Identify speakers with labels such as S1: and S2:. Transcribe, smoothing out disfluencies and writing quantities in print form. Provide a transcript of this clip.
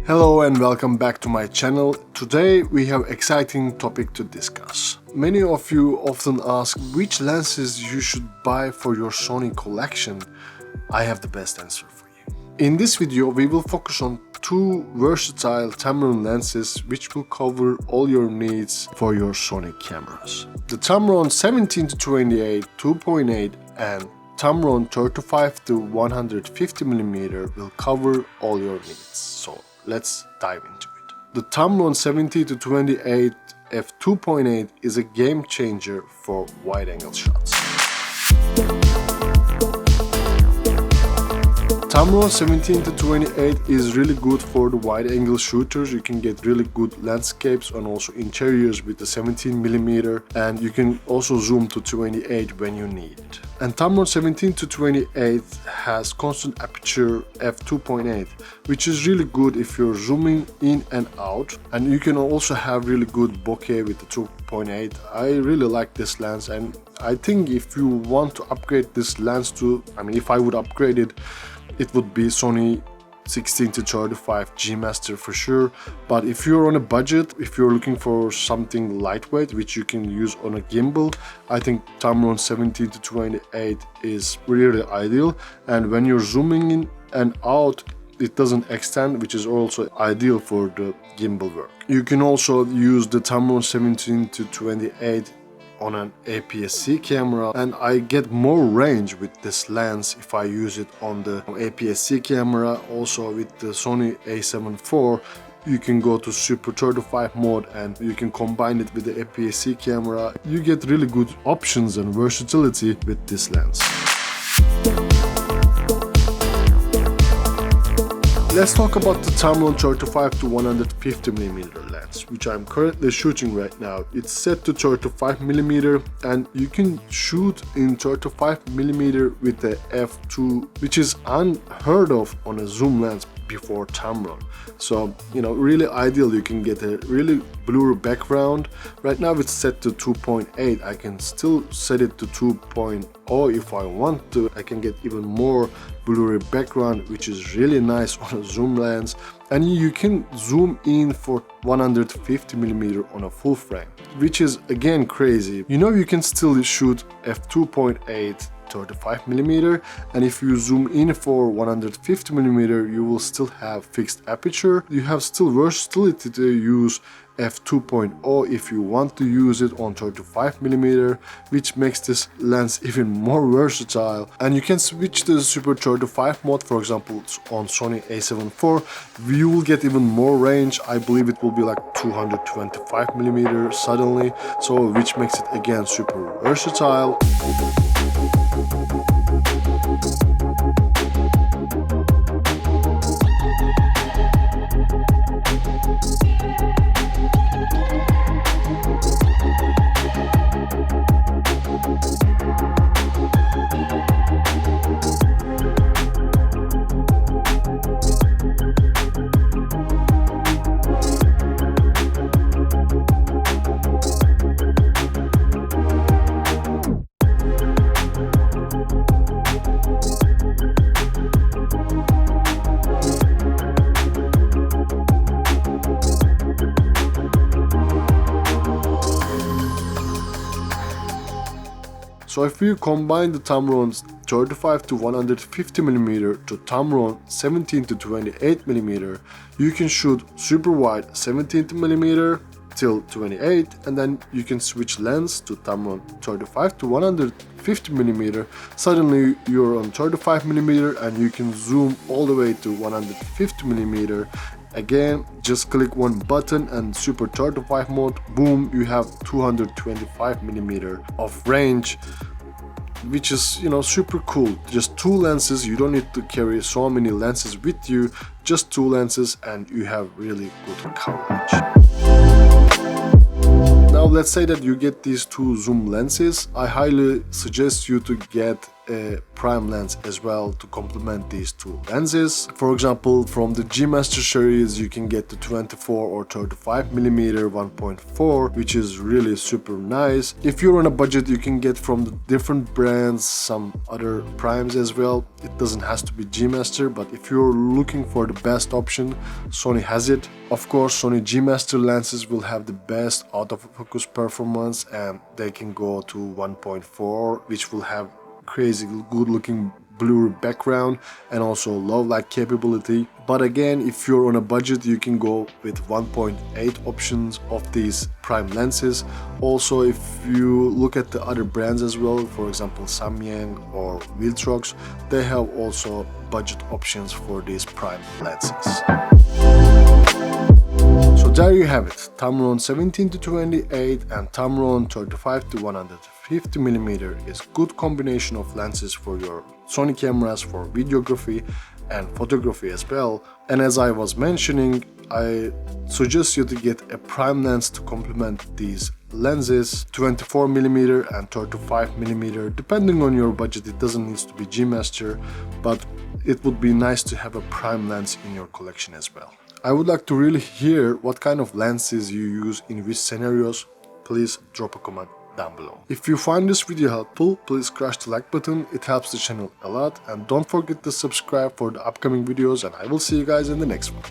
S1: Hello and welcome back to my channel. Today we have exciting topic to discuss. Many of you often ask which lenses you should buy for your Sony collection. I have the best answer for you. In this video we will focus on two versatile Tamron lenses which will cover all your needs for your Sony cameras. The Tamron 17-28 2.8 and Tamron 35-150mm will cover all your needs. So let's dive into it. The Tamron 70-28 f2.8 is a game changer for wide-angle shots. Tamron 17-28 is really good for the wide-angle shooters. You can get really good landscapes and also interiors with the 17mm, and you can also zoom to 28 when you need it. And Tamron 17-28 has constant aperture f2.8, which is really good if you're zooming in and out, and you can also have really good bokeh with the 2.8. I really like this lens, and I think if you want to upgrade this lens to, if I would upgrade it, it would be Sony 16-35 G Master for sure. But if you're on a budget, if you're looking for something lightweight which you can use on a gimbal, I think Tamron 17-28 is really ideal. And when you're zooming in and out, it doesn't extend, which is also ideal for the gimbal work. You can also use the Tamron 17-28 on an APS-C camera, and I get more range with this lens if I use it on the APS-C camera. Also with the Sony a7 IV, you can go to Super 35 mode and you can combine it with the APS-C camera. You get really good options and versatility with this lens. Let's talk about the Tamron 35-150mm lens, which I'm currently shooting right now. It's set to 35mm, and you can shoot in 35mm with the f2, which is unheard of on a zoom lens before Tamron. So, really ideal. You can get a really blurry background. Right now it's set to 2.8. I can still set it to 2.0 if I want to. I can get even more blurry background, which is really nice on a zoom lens. And you can zoom in for 150mm on a full frame, which is again crazy. You can still shoot f2.8 35mm, and if you zoom in for 150mm, you will still have fixed aperture. You have still versatility to use f2.0 if you want to use it on 35mm, which makes this lens even more versatile. And you can switch to the Super 35 mode, for example on Sony a7 IV. You will get even more range. I believe it will be like 225mm suddenly, so which makes it again super versatile. So if you combine the Tamron 35-150mm to Tamron 17-28mm, you can shoot super wide 17mm till 28, and then you can switch lens to Tamron 35-150mm. Suddenly you're on 35mm and you can zoom all the way to 150mm. Again, just click one button and Super 35 mode, boom, you have 225mm of range, which is super cool. Just two lenses, you don't need to carry so many lenses with you, just two lenses and you have really good coverage. Now let's say that you get these two zoom lenses. I highly suggest you to get a prime lens as well to complement these two lenses. For example, from the G Master series you can get the 24 or 35mm 1.4, which is really super nice. If you're on a budget, you can get from the different brands some other primes as well. It doesn't have to be G Master, but if you're looking for the best option, Sony has it. Of course, Sony G Master lenses will have the best autofocus performance, and they can go to 1.4, which will have crazy good looking blur background and also low light capability. But again, if you're on a budget, you can go with 1.8 options of these prime lenses. Also, if you look at the other brands as well, for example Samyang or Viltrox, they have also budget options for these prime lenses. So there you have it, Tamron 17-28 and Tamron 35-150mm is good combination of lenses for your Sony cameras for videography and photography as well. And as I was mentioning, I suggest you to get a prime lens to complement these lenses, 24mm and 35mm, depending on your budget. It doesn't need to be G Master, but it would be nice to have a prime lens in your collection as well. I would like to really hear what kind of lenses you use in which scenarios. Please drop a comment down below. If you find this video helpful, please crush the like button, it helps the channel a lot, and don't forget to subscribe for the upcoming videos, and I will see you guys in the next one.